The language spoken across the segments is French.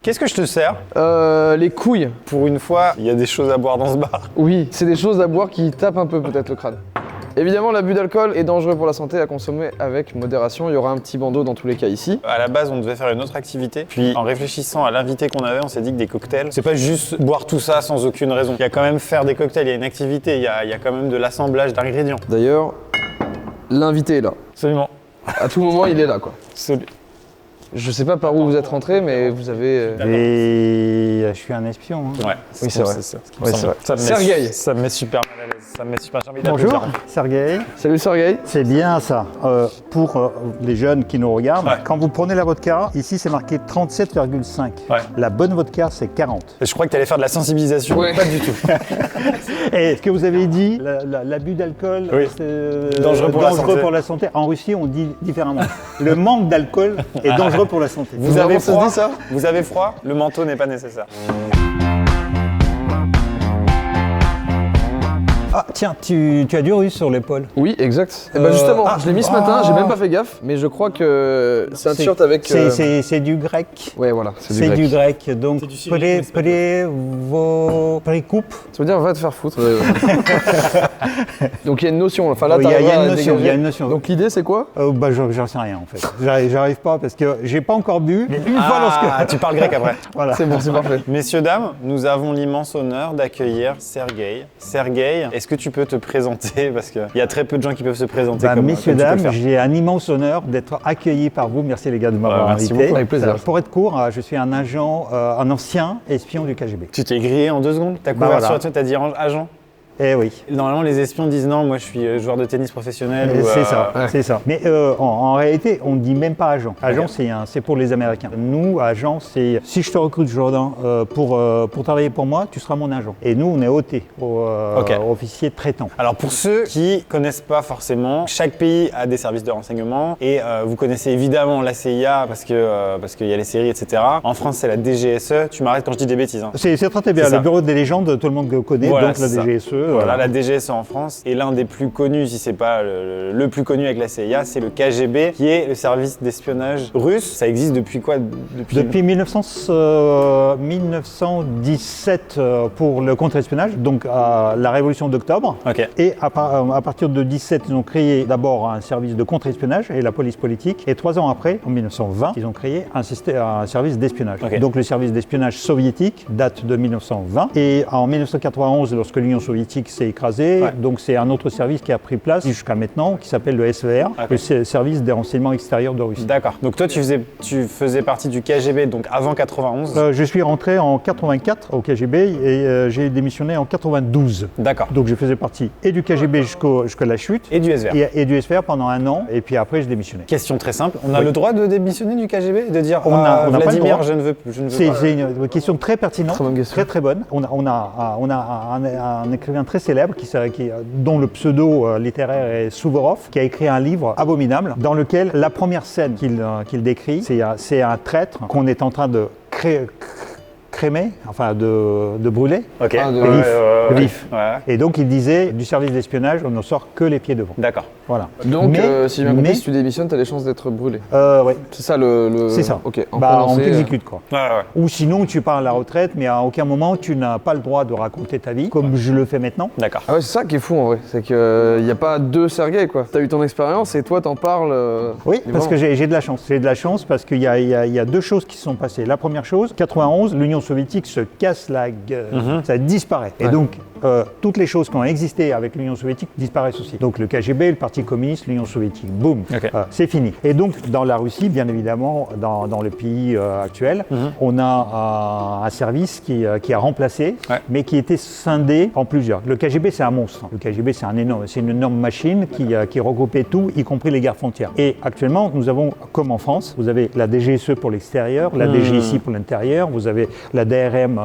Qu'est-ce que je te sers? Les couilles. Pour une fois, il y a des choses à boire dans ce bar. Oui, c'est des choses à boire qui tapent un peu peut-être le crâne. Évidemment, l'abus d'alcool est dangereux pour la santé, à consommer avec modération. Il y aura un petit bandeau dans tous les cas ici. À la base, on devait faire une autre activité. Puis, en réfléchissant à l'invité qu'on avait, on s'est dit que des cocktails, c'est pas juste boire tout ça sans aucune raison. Il y a quand même faire des cocktails, il y a une activité, il y a quand même de l'assemblage d'ingrédients. D'ailleurs, l'invité est là. Absolument. À tout moment, il est là, quoi. Absolument. Je sais pas par où vous êtes rentré, mais vous avez... Et je suis un espion. Hein. Ouais, Oui, c'est vrai. ça. Oui, c'est vrai. Sergueï. Ça me met super mal à l'aise. Ça me met super... Bonjour, Sergueï. Salut Sergueï. C'est bien ça. Pour les jeunes qui nous regardent, Ouais. quand vous prenez la vodka, ici c'est marqué 37,5. Ouais. La bonne vodka, c'est 40. Je crois que tu allais faire de la sensibilisation. Ouais. Pas du tout. Et ce que vous avez dit, l'abus d'alcool, Oui. c'est Dangereux pour la santé. En Russie, on dit différemment. Le manque d'alcool est dangereux pour la santé. Vous avez Vraiment, ça se froid? dit, ça Vous avez froid? Le manteau n'est pas nécessaire. Ah tiens, tu as du russe sur l'épaule. Oui, exact. Et bah justement, je l'ai mis ce matin, j'ai même pas ah. fait gaffe, mais je crois que c'est un t-shirt avec... C'est du grec. Ouais, voilà, C'est du grec. Donc, précoupe. Ça veut dire va te faire foutre. Donc il y a une notion, enfin là Il y a t'arrives à une notion, dégager. il y a une notion. Donc l'idée c'est quoi? J'en sais rien en fait. J'arrive pas parce que j'ai pas encore bu. Mais une fois Ah, tu parles grec après. Voilà. C'est bon, c'est parfait. Messieurs, dames, nous avons l'immense honneur d'accueillir Sergueï. Sergueï, est-ce que tu peux te présenter? Parce qu'il y a très peu de gens qui peuvent se présenter Messieurs, comme tu peux le dames, faire. j'ai un immense honneur d'être accueilli par vous. Merci les gars de m'avoir Merci invité. beaucoup. Avec plaisir. Pour être court, je suis un agent, un ancien espion du KGB. Tu t'es grillé en 2 secondes? T'as couvert voilà. sur toi, t'as dit agent? Eh oui. Normalement, les espions disent non, moi je suis joueur de tennis professionnel. Ou, C'est ça, ouais. c'est ça. Mais en réalité, on ne dit même pas agent. Agent, c'est pour les Américains. Nous, agent, c'est si je te recrute, Jordan, pour travailler pour moi, tu seras mon agent. Et nous, on est OT, officier traitant. Alors pour ceux qui connaissent pas forcément, chaque pays a des services de renseignement et vous connaissez évidemment la CIA parce qu'il y a les séries, etc. En France, c'est la DGSE. Tu m'arrêtes quand je dis des bêtises. Hein. C'est très bien. C'est ça. Le bureau des légendes, tout le monde le connaît, Voilà, donc la c'est ça. DGSE. Voilà, la DGSE en France est l'un des plus connus, si c'est pas le plus connu avec la CIA, c'est le KGB, qui est le service d'espionnage russe. Ça existe depuis quoi? Depuis 1917 pour le contre-espionnage, donc la révolution d'octobre. Ok. Et à partir de 17, ils ont créé d'abord un service de contre-espionnage et la police politique. Et 3 ans après, en 1920, ils ont créé un service d'espionnage. Ok. Donc le service d'espionnage soviétique date de 1920. Et en 1991, lorsque l'Union soviétique s'est écrasée, Ouais. donc c'est un autre service qui a pris place jusqu'à maintenant, qui s'appelle le SVR, Ok. le service des renseignements extérieurs de Russie. D'accord. Donc toi, tu faisais partie du KGB donc avant 91. Je suis rentré en 84 au KGB et j'ai démissionné en 92. D'accord. Donc je faisais partie et du KGB jusqu'à la chute Et du SVR. et du SVR pendant 1 an et puis après j'ai démissionné. Question très simple. On a Oui. le droit de démissionner du KGB, de dire On n'a pas le Vladimir, droit. je ne veux pas. C'est une question très pertinente, Très bonne question. très bonne. On a un écrivain très célèbre dont le pseudo littéraire est Souvorov, qui a écrit un livre abominable dans lequel la première scène qu'il décrit, c'est un traître qu'on est en train de crémer, enfin de brûler. Ok. Ah, de- Vif. Ouais. Et donc il disait, du service d'espionnage, on ne sort que les pieds devant. D'accord. Voilà. Donc si j'ai bien compris, mais- si tu démissionnes, t'as les chances d'être brûlé. Ouais, C'est ça le... c'est ça. Ok, On condensé, t'exécute quoi. Ouais, ouais. Ou sinon tu pars à la retraite, mais à aucun moment tu n'as pas le droit de raconter ta vie, comme je le fais maintenant. D'accord. Ah ouais, c'est ça qui est fou en vrai, c'est qu'il n'y a pas 2 Sergueï quoi. T'as eu ton expérience et toi t'en parles. Oui, parce que vraiment. j'ai de la chance. J'ai de la chance parce qu'il y a 2 choses qui se sont passées. La première chose, 91, l'Union soviétique se casse la gueule, ça disparaît. Et Ouais. donc toutes les choses qui ont existé avec l'Union soviétique disparaissent aussi. Donc le KGB, le Parti communiste, l'Union soviétique, boum, Ok. c'est fini. Et donc dans la Russie, bien évidemment, dans le pays actuel, on a un service qui a remplacé, Ouais. mais qui était scindé en plusieurs. Le KGB, c'est un monstre. Le KGB, c'est une énorme machine qui regroupait tout, y compris les gardes frontières. Et actuellement, nous avons, comme en France, vous avez la DGSE pour l'extérieur, la DGSI pour l'intérieur, vous avez la DRM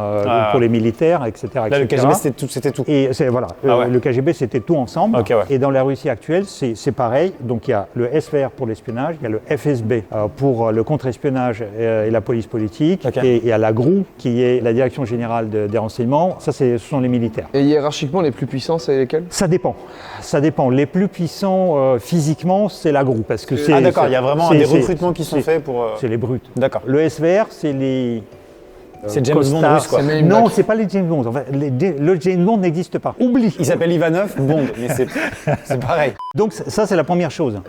pour les militaires, etc. Là, le KGB, c'était tout. Et voilà, le KGB, c'était tout ensemble. Okay, ouais. Et dans la Russie actuelle, c'est pareil. Donc il y a le SVR pour l'espionnage, il y a le FSB pour le contre-espionnage et la police politique, okay. Et il y a la GRU qui est la Direction Générale des Renseignements. Ça, ce sont les militaires. Et hiérarchiquement, les plus puissants, c'est lesquels? Ça dépend. Ça dépend. Les plus puissants physiquement, c'est la GRU. Parce que ah d'accord, il y a vraiment des recrutements qui sont faits pour... C'est les brutes. D'accord. Le SVR, c'est les... C'est James Bond russe, quoi. Non, c'est pas les James Bond. Enfin, le James Bond n'existe pas. Oublie. Il s'appelle Ivanov, Bond, mais c'est pareil. Donc ça, c'est la première chose.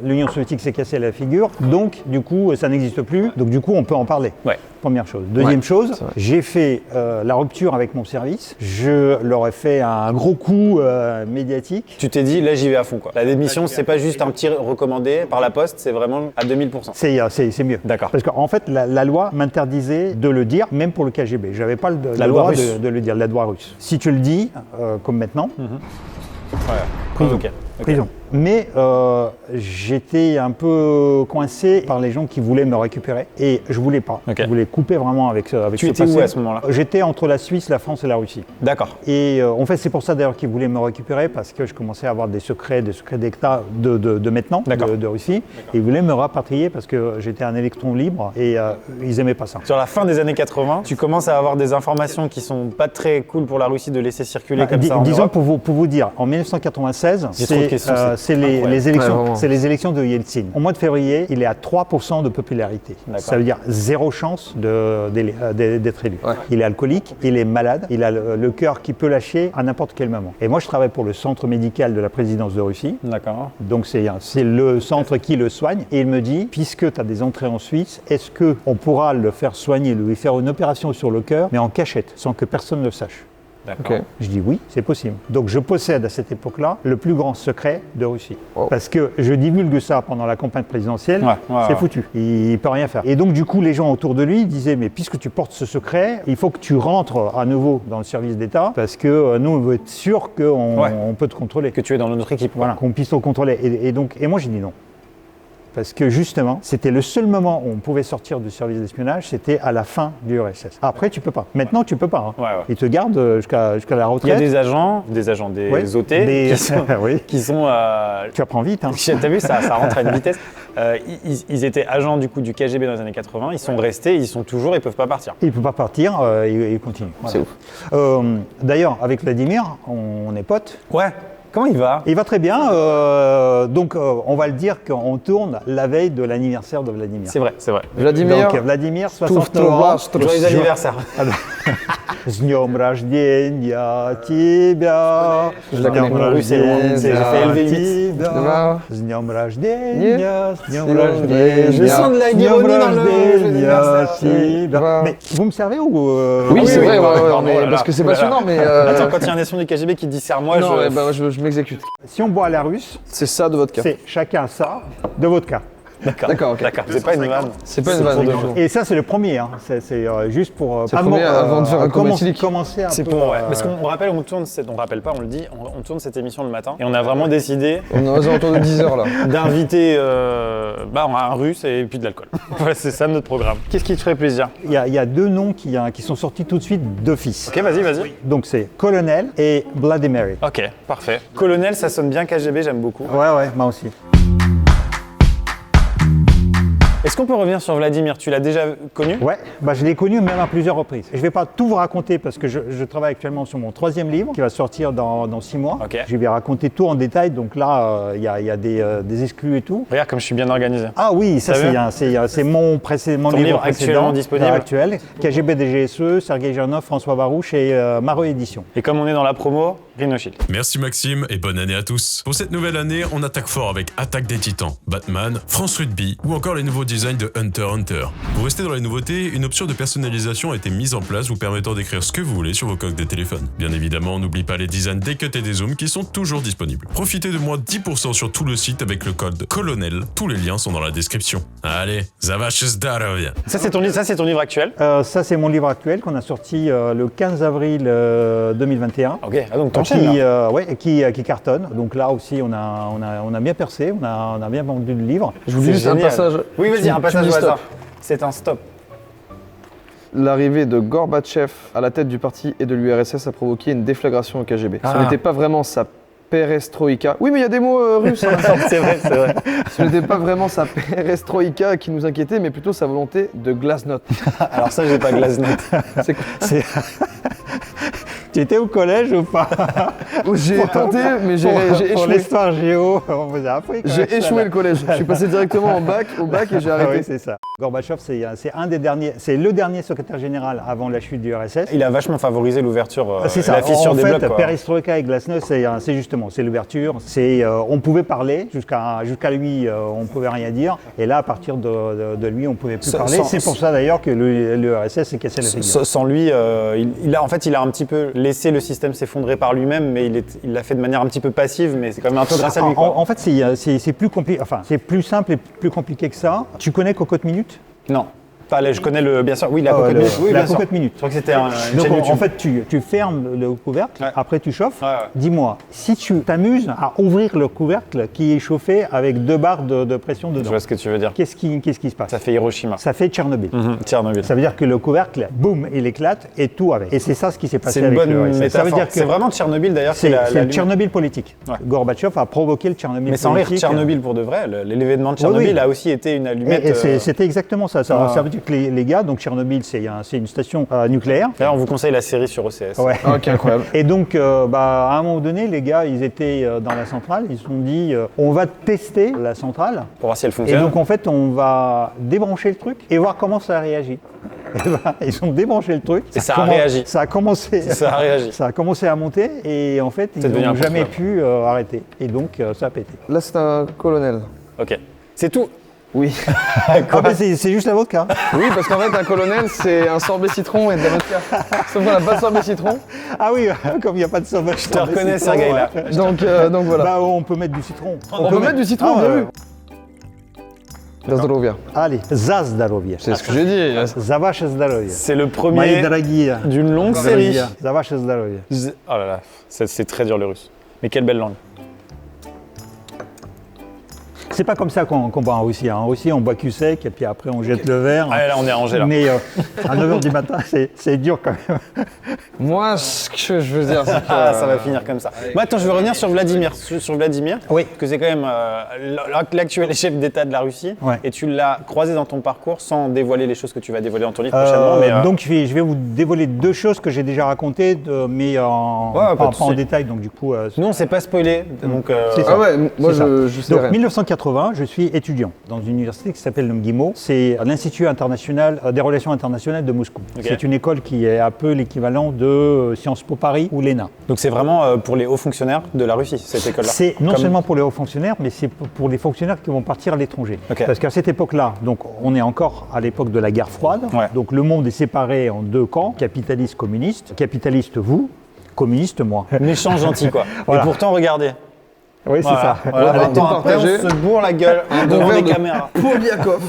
L'Union soviétique s'est cassée la figure, donc du coup, ça n'existe plus. Donc du coup, on peut en parler. Ouais. Première chose. Deuxième chose, j'ai fait la rupture avec mon service. Je leur ai fait un gros coup médiatique. Tu t'es dit, là, j'y vais à fond, quoi. La démission, c'est pas juste un petit recommandé par la poste, c'est vraiment à 2000%. C'est mieux. D'accord. Parce qu'en fait, la loi m'interdisait de le dire, même pour le KGB. J'avais pas le droit de le dire, la loi russe. Si tu le dis, comme maintenant, prison. Okay. Prison. Mais j'étais un peu coincé par les gens qui voulaient me récupérer et je voulais pas. Okay. Je voulais couper vraiment avec ce Tu étais où à ce moment-là? J'étais entre la Suisse, la France et la Russie. D'accord. Et en fait, c'est pour ça d'ailleurs qu'ils voulaient me récupérer parce que je commençais à avoir des secrets d'État de maintenant, de Russie. Et ils voulaient me rapatrier parce que j'étais un électron libre et ils aimaient pas ça. Sur la fin des années 80, tu commences à avoir des informations qui sont pas très cool pour la Russie de laisser circuler comme ça en disons Europe. pour vous dire, en 1996, c'est les élections. C'est les élections de Yeltsin. Au mois de février, il est à 3% de popularité. Ça veut dire zéro chance d'être élu. Ouais. Il est alcoolique, il est malade, il a le cœur qui peut lâcher à n'importe quel moment. Et moi, je travaille pour le centre médical de la présidence de Russie. D'accord. Donc, c'est le centre qui le soigne. Et il me dit, puisque tu as des entrées en Suisse, est-ce qu'on pourra le faire soigner, lui faire une opération sur le cœur, mais en cachette, sans que personne ne le sache? Okay. Je dis oui, c'est possible. Donc je possède à cette époque-là le plus grand secret de Russie. Oh. Parce que je divulgue ça pendant la campagne présidentielle, c'est foutu. Il ne peut rien faire. Et donc du coup, les gens autour de lui disaient, mais puisque tu portes ce secret, il faut que tu rentres à nouveau dans le service d'État, parce que nous, on veut être sûr qu'on peut te contrôler. Que tu es dans notre équipe. Voilà, qu'on puisse te contrôler. Et moi, j'ai dit non. Parce que justement, c'était le seul moment où on pouvait sortir du service d'espionnage, c'était à la fin du RSS. Après, tu peux pas. Maintenant, tu peux pas. Hein. Ils te gardent jusqu'à la retraite. Il y a des agents, des OT qui sont tu apprends vite. Hein. T'as vu, ça rentre à une vitesse. Ils étaient agents du coup du KGB dans les années 80. Ils sont restés, ils sont toujours, ils peuvent pas partir. Ils peuvent pas partir, ils continuent. Voilà. C'est ouf. D'ailleurs, avec Vladimir, on est potes. Ouais. Comment il va? Il va très bien. Donc, on va le dire qu'on tourne la veille de l'anniversaire de Vladimir. C'est vrai, c'est vrai. Vladimir. Donc, Vladimir, 69 ans. Joyeux anniversaire. С днем рождения тебя. С днем рождения тебя. С днем рождения. С днем рождения. Je sens de la ironie dans le. Mais vous me servez ou Oui, c'est vrai, parce que c'est passionnant, mais. Attends, quand il y a un espion du KGB qui dit serre-moi, je m'exécute. Si on boit à la russe, c'est ça de vodka. C'est chacun ça de vodka. D'accord. C'est pas une vanne. C'est pas une vanne. Et ça, c'est le premier. Hein. C'est juste pour avant de faire un commencer un c'est peu. Pour, parce qu'on rappelle, on rappelle pas, on le dit, on tourne cette émission le matin et on a vraiment décidé. On est aux alentours de 10h là. D'inviter un russe et puis de l'alcool. Voilà, c'est ça notre programme. Qu'est-ce qui te ferait plaisir? Il y a deux noms qui sont sortis tout de suite d'office. Ok, vas-y. Donc c'est Colonel et Vladimir. Ok, parfait. Colonel, ça sonne bien KGB, j'aime beaucoup. Ouais, moi aussi. Est-ce qu'on peut revenir sur Vladimir? Tu l'as déjà connu? Ouais, je l'ai connu même à plusieurs reprises. Je ne vais pas tout vous raconter parce que je travaille actuellement sur mon 3e livre qui va sortir dans 6 mois. Okay. Je vais raconter tout en détail, donc là, il y a des exclus et tout. Regarde comme je suis bien organisé. Ah oui, ça c'est mon livre actuellement disponible. Actuel, KGB DGSE, Sergei Janov, François Barouche et Maro Édition. Et comme on est dans la promo, Rhino Shield. Merci Maxime et bonne année à tous. Pour cette nouvelle année, on attaque fort avec Attaque des Titans, Batman, France Rugby ou encore les nouveaux design de Hunter x Hunter. Pour rester dans les nouveautés, une option de personnalisation a été mise en place vous permettant d'écrire ce que vous voulez sur vos coques de téléphone. Bien évidemment, n'oublie pas les designs des cuts et des zooms qui sont toujours disponibles. Profitez de moins 10% sur tout le site avec le code COLONEL. Tous les liens sont dans la description. Allez, ça va chez Zdarovia. Ça c'est ton livre actuel? Ça c'est mon livre actuel qu'on a sorti le 15 avril 2021. Ok, donc t'enchaînes là. Qui cartonne. Donc là aussi on a bien percé, on a bien vendu le livre. Je vous dis juste un passage. Oui, vas-y, un passage au hasard. C'est un stop. L'arrivée de Gorbatchev à la tête du parti et de l'URSS a provoqué une déflagration au KGB. Ce n'était pas vraiment sa perestroïka. Oui, mais il y a des mots russes. C'est vrai, c'est vrai. Ce n'était pas vraiment sa perestroïka qui nous inquiétait, mais plutôt sa volonté de glasnost. Alors ça, j'ai pas glasnost. C'est quoi? Tu étais au collège ou pas? J'ai tenté, mais j'ai Pour échoué. l'histoire géo, on vous a appris. quand J'ai même ça, échoué là. le collège. Je suis passé directement au bac et j'ai Ah arrêté. oui, c'est ça. Gorbatchev, c'est un des derniers, c'est le dernier secrétaire général avant la chute du RSS. Il a vachement favorisé l'ouverture, C'est ça. la fissure En des fait, blocs. Quoi. perestroïka et glasnost, c'est justement, c'est l'ouverture. On pouvait parler jusqu'à lui, on pouvait rien dire. Et là, à partir de lui, on pouvait plus parler. C'est pour ça d'ailleurs que le RSS s'est cassé la figure. Sans lui, il a un petit peu laissé le système s'effondrer par lui-même, mais il l'a fait de manière un petit peu passive, mais c'est quand même un peu grâce à lui. Quoi. En fait, c'est plus compliqué. Enfin, c'est plus simple et plus compliqué que ça. Tu connais Cocotte Minute? Non. Je connais bien sûr, oui, la Ah, cocotte minute. Oui, la bien sûr. cocotte minute. Je crois que c'était une Donc chaîne en YouTube. fait, tu fermes le couvercle, Ouais. après tu chauffes. Ouais, ouais. Dis-moi, si tu t'amuses à ouvrir le couvercle qui est chauffé avec 2 barres de pression Je dedans, vois ce que tu veux dire. qu'est-ce qui se passe? Ça fait Hiroshima. Ça fait Tchernobyl. Tchernobyl. Ça veut dire que le couvercle, boum, il éclate et tout avec. Et c'est ça ce qui s'est passé C'est une avec bonne le RSS. métaphore. Ça veut dire que C'est vraiment Tchernobyl d'ailleurs. c'est la le lumière. Tchernobyl politique. Ouais. Gorbatchev a provoqué le Tchernobyl Mais sans rire, politique. Tchernobyl pour de vrai, l'événement de Tchernobyl oui. a aussi été une allumette. Et c'était exactement ça. Ça Ah. veut dire que les gars, donc Tchernobyl, c'est une station nucléaire. D'ailleurs, on vous conseille la série sur OCS. Ouais. Ah, ok, incroyable. Et donc, à un moment donné, les gars, ils étaient dans la centrale. Ils se sont dit, on va tester la centrale. Pour voir si elle Et fonctionne. donc, en fait, on va débrancher le truc et voir comment ça réagit. Et ben, ils ont débranché le truc. Et ça a réagi. Ça a commencé. Ça a réagi. Ça a commencé à monter et en fait, ils devenu n'ont un jamais problème. pu arrêter. Et donc, ça a pété. Là, c'est un colonel. Ok. C'est tout. Oui. Ah, ben, c'est juste la vodka. Oui, parce qu'en fait, un colonel, c'est un sorbet citron et de la vodka. Sauf qu'on n'a pas de sorbet citron. Ah oui, comme il n'y a pas de sauvage. Je te reconnais, Sergueï, là. Donc voilà. Bah, on peut mettre du citron. On peut mettre du citron, Ah, bien ouais. vu. Zdrovia. Allez, za zdarovia. C'est ce que j'ai dit. Za vaše zdarovia. C'est le Мои premier дорогие. d'une longue série. За ваше здоровье. Oh là là, c'est très dur le russe. Mais quelle belle langue. C'est pas comme ça qu'on boit en Russie. En Russie, on boit cul sec et puis après on jette le verre. Ah là, on est arrangé là. Mais à 9h du matin, c'est dur quand même. Moi, ce que je veux dire, c'est que. Ah, ça va finir comme ça. Bon, attends, je veux revenir sur Vladimir. Sur Vladimir, Oui. parce que c'est quand même l'actuel chef d'État de la Russie. Ouais. Et tu l'as croisé dans ton parcours sans dévoiler les choses que tu vas dévoiler dans ton livre prochainement. Mais, Donc je vais vous dévoiler 2 choses que j'ai déjà racontées, mais pas pas de en souci. détail. Donc du coup, nous, on s'est pas spoilé. Donc, C'est ça. Ah ouais, moi, C'est ça. je sais Donc rien. 1980, je suis étudiant dans une université qui s'appelle le MGIMO. C'est l'Institut international des relations internationales de Moscou. Ok. C'est une école qui est un peu l'équivalent de Sciences Po Paris ou l'ENA. donc c'est vraiment pour les hauts fonctionnaires de la Russie, cette école-là. C'est non Comme- seulement pour les hauts fonctionnaires, mais c'est pour les fonctionnaires qui vont partir à l'étranger. Ok. Parce qu'à cette époque-là, donc on est encore à l'époque de la guerre froide. Ouais. Donc le monde est séparé en 2 camps, capitaliste, communiste. Capitaliste vous, communiste moi. Méchant, gentil, quoi. Voilà. Et pourtant, regardez. Oui, c'est Voilà. ça. Voilà, Voilà, 20 ans après, on partagé. se bourre la gueule devant des caméras. Poliakov.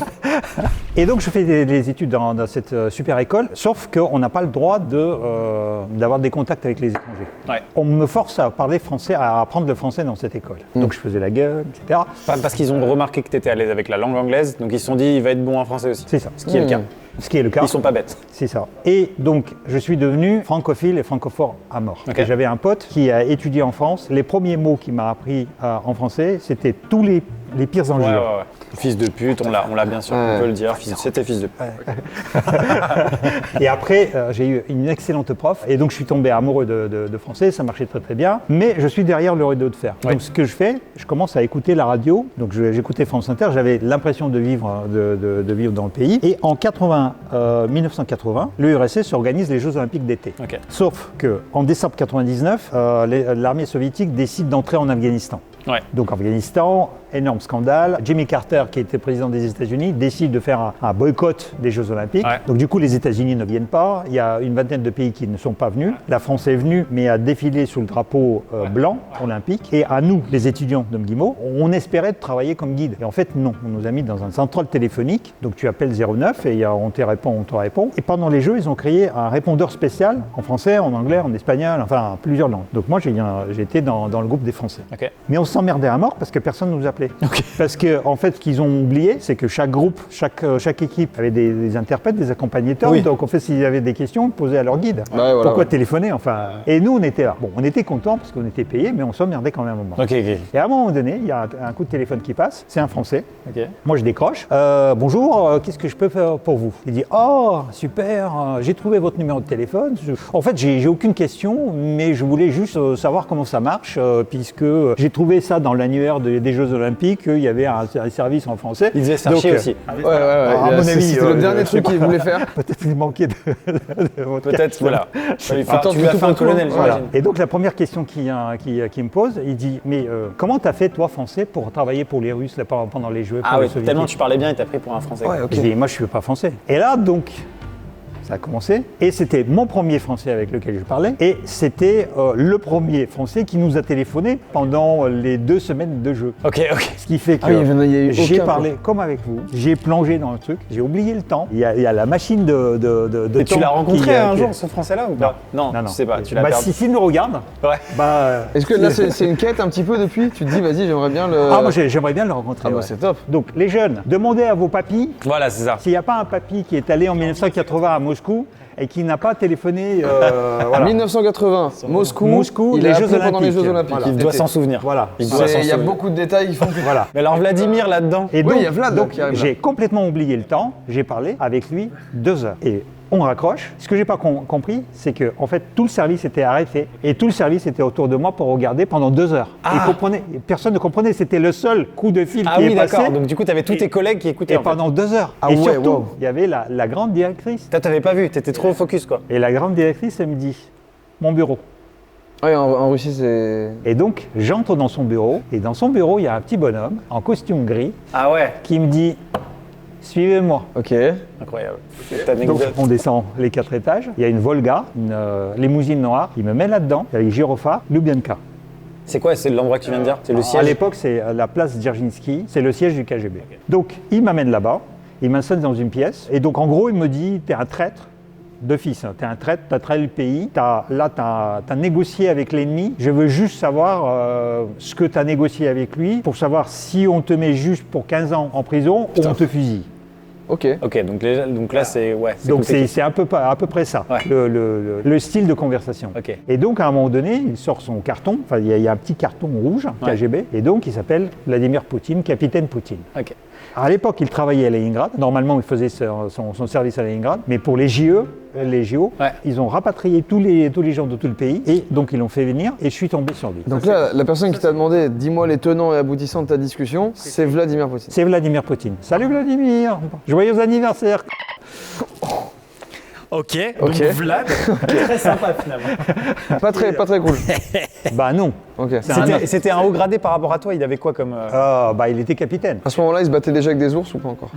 Et donc je fais des études dans cette super école, sauf qu'on n'a pas le droit d'avoir des contacts avec les étrangers. Ouais. On me force à parler français, à apprendre le français dans cette école. Donc je faisais la gueule, etc. Parce qu'ils ont remarqué que tu étais à l'aise avec la langue anglaise, donc ils se sont dit, il va être bon en français aussi. C'est ça. Ce qui est le cas. Ce qui est le cas. Ils sont pas bêtes. C'est ça. Et donc, je suis devenu francophile et francophone à mort. Ok. Et j'avais un pote qui a étudié en France. Les premiers mots qu'il m'a appris en français, c'était tous les pires Ouais, ouais, injures. ouais. Fils de pute, on l'a bien sûr, on peut le dire. C'était fils de pute. Et après, j'ai eu une excellente prof. Et donc, je suis tombé amoureux de français. Ça marchait très, très bien. Mais je suis derrière le rideau de fer. Ouais. Donc, ce que je fais, je commence à écouter la radio. Donc, j'écoutais France Inter. J'avais l'impression de vivre dans le pays. Et en 1980, l'URSS organise les Jeux Olympiques d'été. Ok. Sauf qu'en décembre 99, l'armée soviétique décide d'entrer en Afghanistan. Ouais. Donc Afghanistan, énorme scandale. Jimmy Carter, qui était président des États-Unis, décide de faire un boycott des Jeux Olympiques. Ouais. Donc du coup, les États-Unis ne viennent pas. Il y a une vingtaine de pays qui ne sont pas venus. La France est venue, mais a défilé sous le drapeau blanc olympique. Et à nous, les étudiants de MGIMO, on espérait de travailler comme guide. Et en fait, non. On nous a mis dans un central téléphonique. Donc tu appelles 09 et on te répond. Et pendant les Jeux, ils ont créé un répondeur spécial en français, en anglais, en espagnol, enfin plusieurs langues. Donc moi, j'étais dans le groupe des Français. Ok. Mais on s'emmerdait à mort parce que personne ne nous appelait. Parce que en fait, ce qu'ils ont oublié, c'est que chaque groupe, chaque équipe avait des interprètes, des accompagnateurs. Oui. Donc en fait, s'il y avait des questions, ils posaient à leur guide. Ouais, voilà, Pourquoi ouais. téléphoner enfin. Et nous, on était là. Bon, on était contents parce qu'on était payés, mais on s'emmerdait quand même un moment. Ok. Et à un moment donné, il y a un coup de téléphone qui passe. C'est un Français. Ok. Moi, je décroche. Bonjour, qu'est-ce que je peux faire pour vous? Il dit, oh, super, j'ai trouvé votre numéro de téléphone. En fait, j'ai aucune question, mais je voulais juste savoir comment ça marche, puisque j'ai trouvé ça dans l'annuaire des Jeux Olympiques, qu'il y avait un service en français. Il devait chercher Donc, aussi. Ouais. à mon avis, C'était le dernier truc qu'il voulait faire. Peut-être qu'il manquait de votre Peut-être, carte. voilà. Tu lui Attends, as tout fait un pour tout, colonel, Voilà. j'imagine. Et donc la première question qu'il me pose, il dit, mais comment t'as fait toi français pour travailler pour les Russes là, pendant les Jeux? Ah pour oui, les Soviétiques? tellement tu parlais bien, il t'a pris pour un Français. Ouais, ok. Je dis, moi je suis pas français. Et là donc, ça a commencé. Et c'était mon premier français avec lequel je parlais. Et c'était le premier français qui nous a téléphoné pendant les 2 semaines de jeu. Ok. Ce qui fait que Ah oui, il y a eu j'ai aucun, parlé comme avec vous, j'ai plongé dans le truc, j'ai oublié le temps. Il y a la machine de Et tu temps l'as rencontré qui, un qui- jour, ce Français-là, ou pas? Non, Non. tu sais pas, tu l'as Bah, perdu. s'il nous regarde, Ouais. bah. Est-ce que là, c'est une quête un petit peu depuis? Tu te dis, vas-y, j'aimerais bien le. Ah, moi j'aimerais bien le rencontrer. Ah bah ouais. c'est top. Donc les jeunes, demandez à vos papis Voilà, c'est ça. s'il n'y a pas un papy qui est allé en 1980 à Moscou et qui n'a pas téléphoné. Voilà. 1980, Moscou, il les a Jeux appris pendant les Olympiques. Jeux Olympiques. Voilà. Il doit s'en souvenir. Voilà. Il doit s'en Il y a souvenir. beaucoup de détails qui font que. Voilà. Mais alors Vladimir là-dedans. Et Oui, donc, il y a Vlad donc, qui arrive là. j'ai complètement oublié le temps. J'ai parlé avec lui 2 heures. Et on raccroche. Ce que j'ai pas compris, c'est que en fait tout le service était arrêté et tout le service était autour de moi pour regarder pendant 2 heures. Personne ne comprenait. C'était le seul coup de fil Ah qui oui, est passé. d'accord. Donc du coup, tu avais tous tes collègues qui écoutaient. Et en fait. pendant 2 heures. Ah et ouais, surtout, wow. il y avait la grande directrice. Toi, t'avais pas vu, t'étais trop focus quoi. Et la grande directrice, elle me dit, mon bureau. Oui, en Russie, c'est. Et donc, j'entre dans son bureau, et dans son bureau, il y a un petit bonhomme, en costume gris, Ah ouais, qui me dit, suivez-moi. Ok. incroyable. Cette Donc, anecdote. on descend les 4 étages, il y a une Volga, une limousine noire, il me met là-dedans, avec gyrophare, Lubyanka. C'est quoi, c'est l'endroit que tu viens de dire? C'est le À siège? l'époque, c'est la place Dzerzhinsky, c'est le siège du KGB. Donc, il m'amène là-bas, il m'installe dans une pièce, et donc, en gros, il me dit, t'es un traître, d'office, t'es un traître, t'as trahi le pays, t'as négocié avec l'ennemi, je veux juste savoir ce que t'as négocié avec lui, pour savoir si on te met juste pour 15 ans en prison, ou on te fusille. Ok. Ok, donc là, c'est. Ouais, Donc compliqué. c'est à peu près ça, Ouais. le style de conversation. Ok. Et donc à un moment donné, il sort son carton, enfin il y a un petit carton rouge, Ouais. KGB, et donc il s'appelle Vladimir Poutine, capitaine Poutine. Ok. À l'époque, il travaillait à Leningrad. Normalement, il faisait son service à Leningrad. Mais pour les JO, Ouais. ils ont rapatrié tous les gens de tout le pays. Et donc, ils l'ont fait venir. Et je suis tombé sur lui. Donc là, la personne qui t'a demandé, dis-moi les tenants et aboutissants de ta discussion, c'est Vladimir Poutine. C'est Vladimir Poutine. Salut Vladimir. Joyeux anniversaire. Ok, Ok. donc Vlad, Très sympa finalement. Pas très cool. Bah non. Ok. C'est un autre. C'était un haut gradé par rapport à toi, il avait quoi comme. Bah il était capitaine. À ce moment-là, il se battait déjà avec des ours ou pas encore?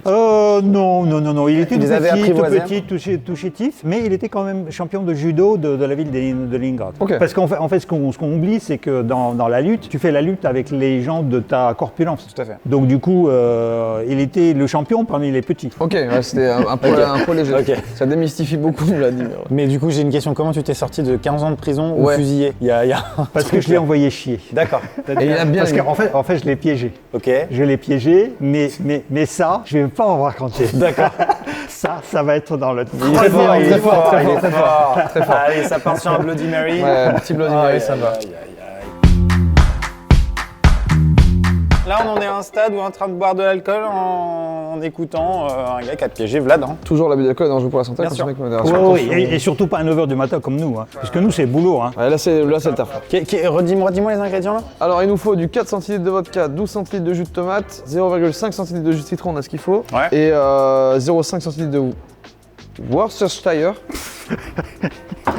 Non. Il était Il les avait tout apprivoisés. petit, tout chétif, mais il était quand même champion de judo de la ville de Leningrad. Ok. Parce qu'en fait, ce qu'on oublie, c'est que dans la lutte, tu fais la lutte avec les gens de ta corpulence. Tout à fait. Donc du coup, il était le champion parmi les petits. Ok, ouais, c'était un peu léger. Ok. Ça démystifie beaucoup Vladimir. Mais du coup, j'ai une question. Comment tu t'es sorti de 15 ans de prison ou Ouais. fusillé il y a Parce que je l'ai envoyé chier. D'accord. Et il a bien. Parce qu'en fait, je l'ai piégé. Ok. Je l'ai piégé, mais ça, je vais pas en raconter. D'accord. Ça va être dans le Il est fort, il est fort, très il est fort, très fort. Allez, ça part sur un Bloody Mary. Ouais, petit Bloody Mary, ça va. Aïe, aïe, aïe. Là, on en est à un stade où on est en train de boire de l'alcool en écoutant un gars qui a piégé Vlad. Hein. Toujours l'abus d'alcool est dangereux pour la santé. Bien attention sûr. avec modération. Oui, et surtout pas à 9h du matin comme nous. Hein. Parce que nous, c'est boulot. Hein. Ouais, là, c'est le taf. Redis-moi les ingrédients là. Alors, il nous faut du 4 centilitres de vodka, 12 centilitres de jus de tomate, 0,5 centilitres de jus de citron, on a ce qu'il faut. Ouais. Et 0,5 centilitres de Worcestershire.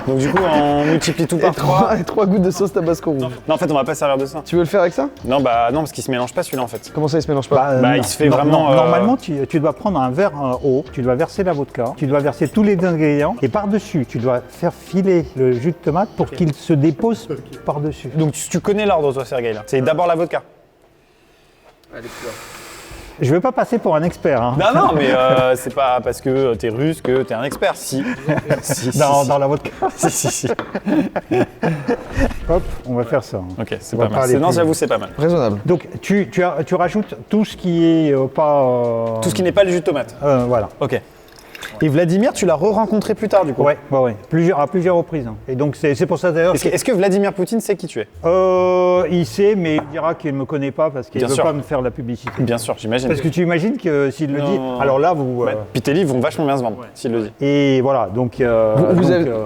Donc du coup, on multiplie tout par 3. Et 3 gouttes de sauce tabasco rouge. Non, en fait, on va pas servir de ça. Tu veux le faire avec ça? Non, bah non, parce qu'il se mélange pas celui-là en fait. Comment ça, il se mélange pas? Bah, il se fait vraiment, Normalement, tu dois prendre un verre haut, tu dois verser la vodka, tu dois verser tous les ingrédients, et par-dessus, tu dois faire filer le jus de tomate pour qu'il se dépose par-dessus. Donc tu connais l'ordre toi, Sergei là. C'est d'abord la vodka. Je veux pas passer pour un expert. Hein. Non, mais c'est pas parce que t'es russe que t'es un expert. Si. Dans la vodka. Si. Hop, on va faire ça. Ok, c'est On va pas mal. parler Non, plus. j'avoue, c'est pas mal. Raisonnable. Donc tu rajoutes tout ce qui est pas... Tout ce qui n'est pas le jus de tomate. Voilà. Ok. Et Vladimir, tu l'as re-rencontré plus tard, du coup. Ouais. À plusieurs reprises. Hein. Et donc c'est pour ça d'ailleurs. Est-ce que Vladimir Poutine sait qui tu es? Il sait, mais il dira qu'il ne me connaît pas parce qu'il ne Bien veut sûr. pas me faire la publicité. Bien sûr, j'imagine. Parce que tu imagines que s'il le dit, Non. alors là vous. Puis tes livres vont vachement bien se vendre, s'il le dit. Et voilà, donc.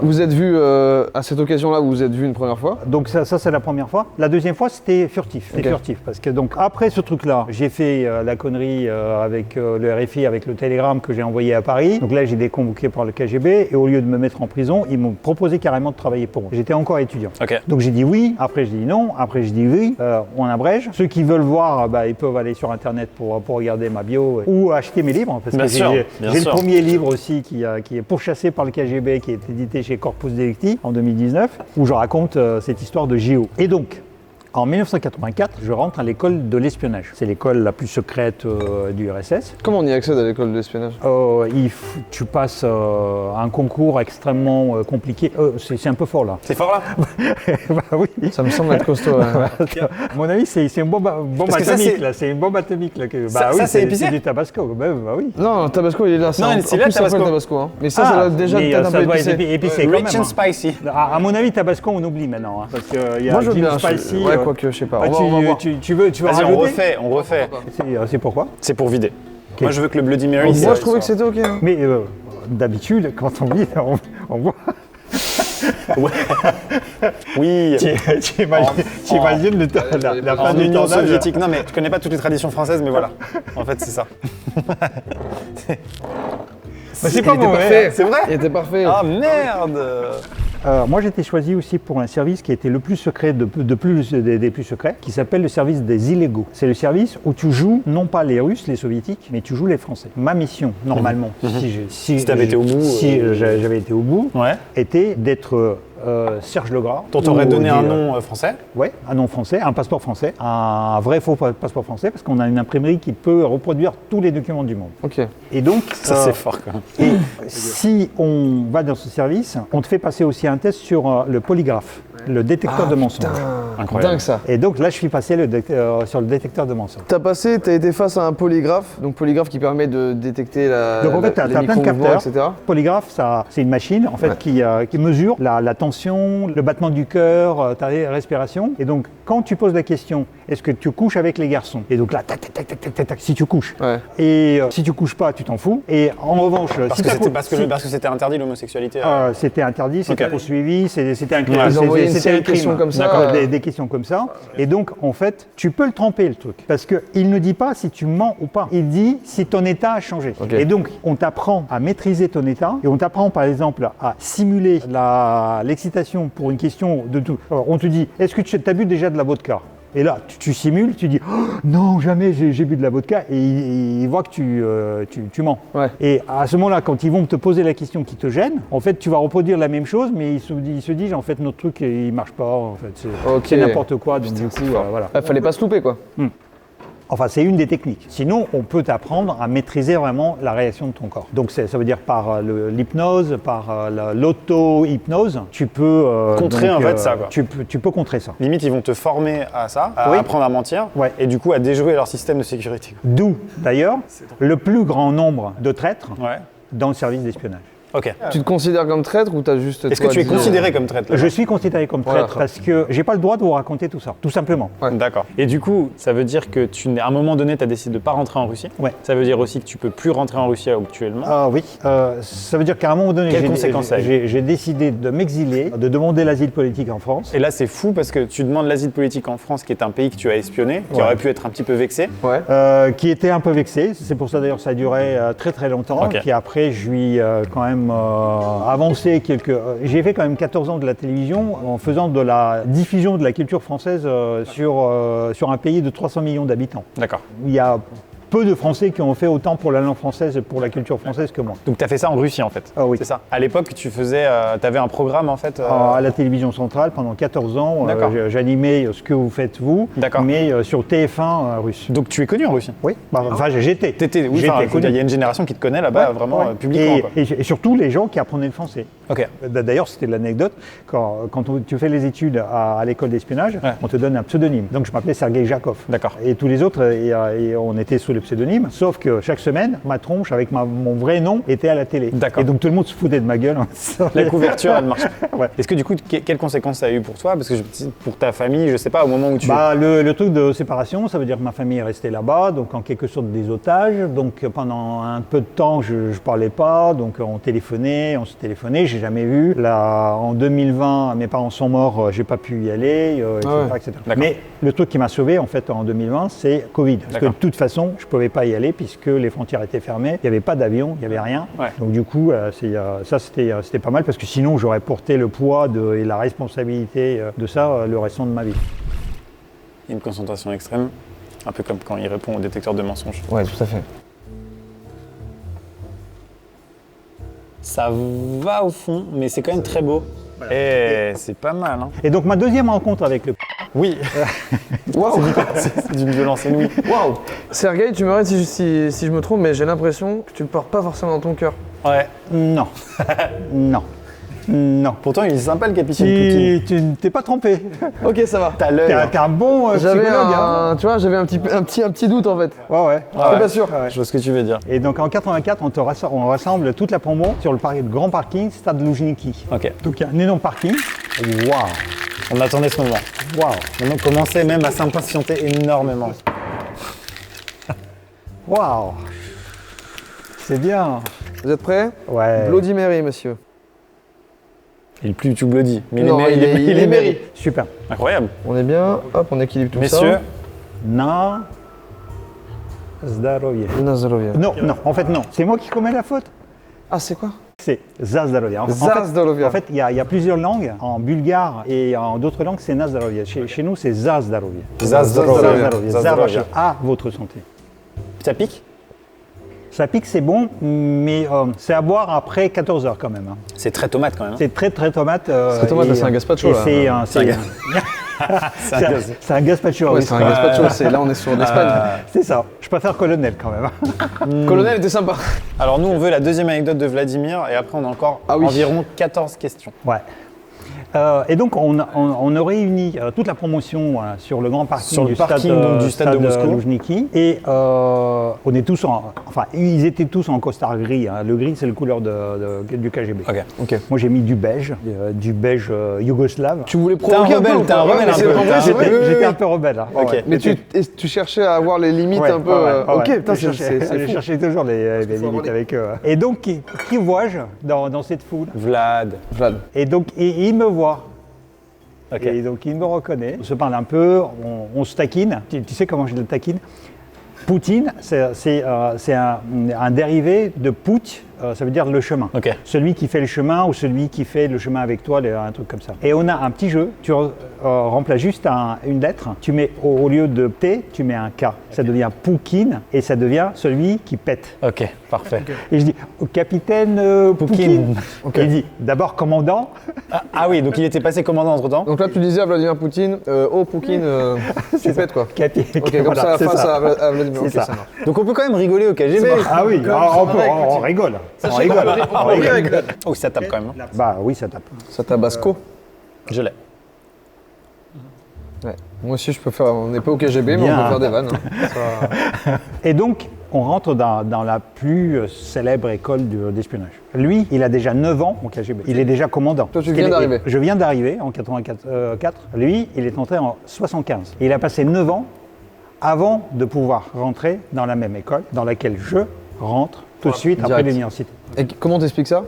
Vous êtes vu à cette occasion-là, vous vous êtes vu une première fois? Donc ça c'est la première fois. La deuxième fois c'était furtif. C'était Ok. furtif parce que donc après ce truc-là, j'ai fait la connerie avec le RFI, avec le télégramme que j'ai envoyé à Paris. Donc là j'ai été convoqué par le KGB et au lieu de me mettre en prison, ils m'ont proposé carrément de travailler pour eux. J'étais encore étudiant. Ok. Donc j'ai dit oui, après j'ai dit non, après j'ai dit oui, on abrège. Ceux qui veulent voir, ils peuvent aller sur internet pour regarder ma bio ou acheter mes livres parce Bien que sûr, j'ai bien le sûr. premier livre aussi qui est pourchassé par le KGB, qui est édité chez Corpus Delicti en 2019, où je raconte cette histoire de JO. Et donc, en 1984, je rentre à l'école de l'espionnage. C'est l'école la plus secrète du RSS. Comment on y accède à l'école de l'espionnage? Tu passes un concours extrêmement compliqué. C'est un peu fort là. C'est fort là? Bah oui. Ça me semble être costaud. Ouais. À mon avis, c'est une bombe Parce que ça, atomique c'est- là. C'est une bombe atomique là. Ça, c'est épicé? C'est du Tabasco. Bah oui. Non, Tabasco il est là. Non, en c'est plus, là, ça s'appelle Tabasco. Tabasco. Hein. Mais ça doit déjà mais, peut-être un ça peu doit être épicé. épicé quand Rich même. and spicy. À mon avis, Tabasco, on oublie maintenant. Hein, parce qu'il y a Moi je veux Gin bien. Spicy. Ouais, quoique, je sais pas. Ah, On va voir. tu veux Vas-y, rajouter on refait. C'est pourquoi? C'est pour vider. Moi, je veux que le Bloody Mary. Moi je trouvais que c'était ok. Hein. Mais d'habitude, quand on vit, on voit. Oui. Tu imagines la fin En du Union tournage. soviétique. Non, mais je connais pas toutes les traditions françaises, mais voilà. En fait, c'est ça. Mais c'est pas Il était mauvais. parfait. C'est vrai? Il était parfait. Ah merde! Moi, j'ai été choisi aussi pour un service qui était le plus secret des plus secrets, qui s'appelle le service des illégaux. C'est le service où tu joues non pas les Russes, les Soviétiques, mais tu joues les Français. Ma mission, normalement, si t'avais été au bout, j'avais été au bout, Ouais. était d'être Serge Legras. On t'aurait ou donné un des, nom français? Ouais, un nom français, un passeport français, un vrai faux passeport français, parce qu'on a une imprimerie qui peut reproduire tous les documents du monde. Ok. Et donc, Ça, c'est fort quand même. et si on va dans ce service, on te fait passer aussi un test sur le polygraphe, le détecteur de mensonges. Incroyable. Dingue ça. Et donc là, je suis passé sur le détecteur de mensonges. T'as été face à un polygraphe, donc polygraphe qui permet de détecter Donc en fait, tu as les plein de micro-mouvements, capteurs. etc. Polygraphe, c'est une machine en fait Ouais. qui mesure la tension, le battement du cœur, ta respiration. Et donc, quand tu poses la question, est-ce que tu couches avec les garçons? Et donc là, tac, tac, tac, tac, tac, tac, tac, si tu couches. Ouais. Et si tu couches pas, tu t'en fous. Et en revanche, Parce que c'était interdit l'homosexualité. c'était interdit, c'était Ok. poursuivi, c'était un Ouais. Ils envoyaient une c'était série un de questions crime. comme ça. D'accord, des questions comme ça. Et donc, en fait, tu peux le tremper, le truc. Parce qu'il ne dit pas si tu mens ou pas. Il dit si ton état a changé. Ok. Et donc, on t'apprend à maîtriser ton état. Et on t'apprend, par exemple, à simuler l'excitation pour une question de tout. Alors, on te dit, est-ce que tu as bu déjà de la vodka? Et là, tu simules, tu dis oh, non, jamais j'ai bu de la vodka, et il voit que tu mens. Ouais. Et à ce moment-là, quand ils vont te poser la question qui te gêne, en fait, tu vas reproduire la même chose, mais ils se disent en fait notre truc il marche pas, en fait, Ok. c'est n'importe quoi. Donc du coup, voilà. Fallait pas se louper quoi. Enfin, c'est une des techniques. Sinon, on peut t'apprendre à maîtriser vraiment la réaction de ton corps. Donc, ça veut dire par l'hypnose, par l'auto-hypnose, tu peux Contrer, en fait, ça, quoi. Tu peux contrer ça. Limite, ils vont te former à ça, à Oui. apprendre à mentir, Ouais. et du coup à déjouer leur système de sécurité. D'où, d'ailleurs, le plus grand nombre de traîtres Ouais. dans le service d'espionnage. Ok. Tu te considères comme traître ou t'as juste. Est-ce que toi tu es dit- considéré comme traître là? Je suis considéré comme traître Voilà. parce que j'ai pas le droit de vous raconter tout ça, tout simplement. Ouais. D'accord. Et du coup, ça veut dire que à un moment donné, tu as décidé de ne pas rentrer en Russie. Ouais. Ça veut dire aussi que tu peux plus rentrer en Russie actuellement. Ah oui, ça veut dire qu'à un moment donné, Quelles conséquences ça a eu j'ai décidé de m'exiler, de demander l'asile politique en France. Et là, c'est fou parce que tu demandes l'asile politique en France, qui est un pays que tu as espionné, qui Ouais. aurait pu être un petit peu vexé. Ouais. Qui était un peu vexé, c'est pour ça d'ailleurs ça a duré très très longtemps. Ok. Puis après, je lui quand même avancé j'ai fait quand même 14 ans de la télévision en faisant de la diffusion de la culture française sur un pays de 300 millions d'habitants. D'accord. Il y a peu de Français qui ont fait autant pour la langue française et pour la culture française que moi. Donc tu as fait ça en Russie en fait. Ah oui. C'est ça. À l'époque, tu avais un programme en fait. À la télévision centrale, pendant 14 ans, D'accord. j'animais ce que vous faites vous, D'accord. mais sur TF1 russe. Donc tu es connu en Russie. Oui, enfin j'étais. Oui, J'étais enfin, connu. il y a une génération qui te connaît là-bas vraiment Ouais. publiquement. quoi. Et surtout les gens qui apprenaient le français. Ok. D'ailleurs, c'était l'anecdote, quand tu fais les études à l'école d'espionnage, Ouais. on te donne un pseudonyme. Donc je m'appelais Sergei Jakov. D'accord. Et tous les autres, et on était sous le pseudonyme, sauf que chaque semaine, ma tronche avec mon vrai nom était à la télé. D'accord. Et donc tout le monde se foutait de ma gueule. La couverture, elle marche. Ouais. Est-ce que du coup, quelles conséquences ça a eu pour toi? Parce que pour ta famille, je sais pas, au moment où tu... Le truc de séparation, ça veut dire que ma famille est restée là-bas, donc en quelque sorte des otages. Donc pendant un peu de temps, je ne parlais pas, donc on se téléphonait, j'ai jamais vu. Là, en 2020, mes parents sont morts, j'ai pas pu y aller, etc. D'accord. Mais le truc qui m'a sauvé en fait en 2020, c'est Covid. Parce que de D'accord. toute façon, je pouvais pas y aller puisque les frontières étaient fermées, il n'y avait pas d'avion, il n'y avait rien. Ouais. Donc du coup, ça c'était pas mal parce que sinon j'aurais porté le poids et la responsabilité de ça le restant de ma vie. Une concentration extrême, un peu comme quand il répond au détecteur de mensonges. Ouais, tout à fait. Ça va au fond, mais c'est quand même très beau. Et c'est pas mal, hein. Et donc ma deuxième rencontre avec le Oui, Waouh! c'est d'une violence inouïe. Waouh! Sergei, tu m'arrêtes si je me trompe, mais j'ai l'impression que tu le portes pas forcément dans ton cœur. Ouais. non, non. Pourtant, il est sympa le capitaine Poutine. Tu ne t'es pas trompé. Ok, ça va. T'as l'œil. T'es un bon J'avais psychologue. Hein. tu vois, j'avais un petit doute en fait. Ouais. J'étais pas sûr. Je vois ce que tu veux dire. Et donc en 84, on rassemble toute la promo sur le grand parking Stade Loujniki. Ok. Donc il y a un énorme parking. Waouh, On attendait ce moment. waouh, On commençait même à s'impatienter énormément. waouh. C'est bien. Vous êtes prêts? Ouais. Bloody Mary, monsieur. Il est plus tout bloody. Mais Non, il est Mary. Super. Incroyable. On est bien. Hop, on équilibre tout Messieurs, ça. Na Zdarovie. Nazarovia. Non, en fait non. C'est moi qui commets la faute. Ah, c'est quoi? C'est Zazdarovia. Zazdarovia. En fait, il y a plusieurs langues. En bulgare et en d'autres langues, c'est Nazdarovia. Chez nous, c'est Zazdarovia. Zazdarovia. Zazdarovia. À votre santé. ça pique? Ça pique, c'est bon, mais c'est à boire après 14 heures quand même. Hein. C'est très tomate quand même. C'est très tomate. Très tomate, et, c'est un gazpacho, et là. C'est C'est un gazpacho. Ouais, oui. c'est un gazpacho. Là, on est sur l'Espagne. C'est ça. Je préfère Colonel quand même. Colonel était sympa. Alors nous, on veut la deuxième anecdote de Vladimir et après on a encore environ 14 questions. Ouais. Et donc on a réuni toute la promotion sur le grand parking Sur le parking, donc, du stade de Moscou. Loujniki. Et on est tous ils étaient tous en costard gris. Hein. Le gris, c'est la couleur du KGB. Ok. Moi, j'ai mis du beige yougoslave. Tu voulais T'es un provoquer rebelle, un peu. t'es un rebelle un c'est peu. vrai, T'es un c'est vrai. J'étais un peu rebelle. Hein. Ok. Ouais. Mais tu cherchais à avoir les limites Ouais, un peu. ouais. Ok, putain, Je c'est fou. cherchais toujours les limites avec eux. Et donc, qui vois-je dans cette foule? Vlad. Vlad. Et donc, il me voit. Ok. Et donc, il me reconnaît. On se parle un peu, on se taquine. Tu sais comment je le taquine? Poutine, c'est un dérivé de Put, ça veut dire le chemin. Ok. Celui qui fait le chemin ou celui qui fait le chemin avec toi, un truc comme ça. Et on a un petit jeu, tu remplaces juste une lettre, tu mets au lieu de P, tu mets un K. Ça devient Poukine et ça devient celui qui pète. Ok, parfait. Et je dis, capitaine Poukine. Ok. Et il dit, d'abord commandant. Ah oui, donc il était passé commandant entre temps. Donc là, tu disais à Vladimir Poutine, oh Poukine, tu pètes quoi. Ok, comme ça, c'est face ça. à Vladimir. C'est Ok, ça. ça marche. Donc on peut quand même rigoler au KGB. Ah oui, on rigole. On rigole. Oh, ça tape quand même. hein. Bah oui, ça tape. Ça tabasco. Je l'ai. Ouais. Moi aussi, je peux faire. On n'est pas au KGB, mais Bien. on peut faire des vannes. hein. Et donc, on rentre dans la plus célèbre école d'espionnage. Lui, il a déjà 9 ans au KGB. Il est déjà commandant. Toi, tu viens d'arriver. Je viens d'arriver en 84. Lui, il est entré en 75. Il a passé 9 ans avant de pouvoir rentrer dans la même école dans laquelle je rentre tout de suite après Direct. l'université. Et comment t'expliques ça?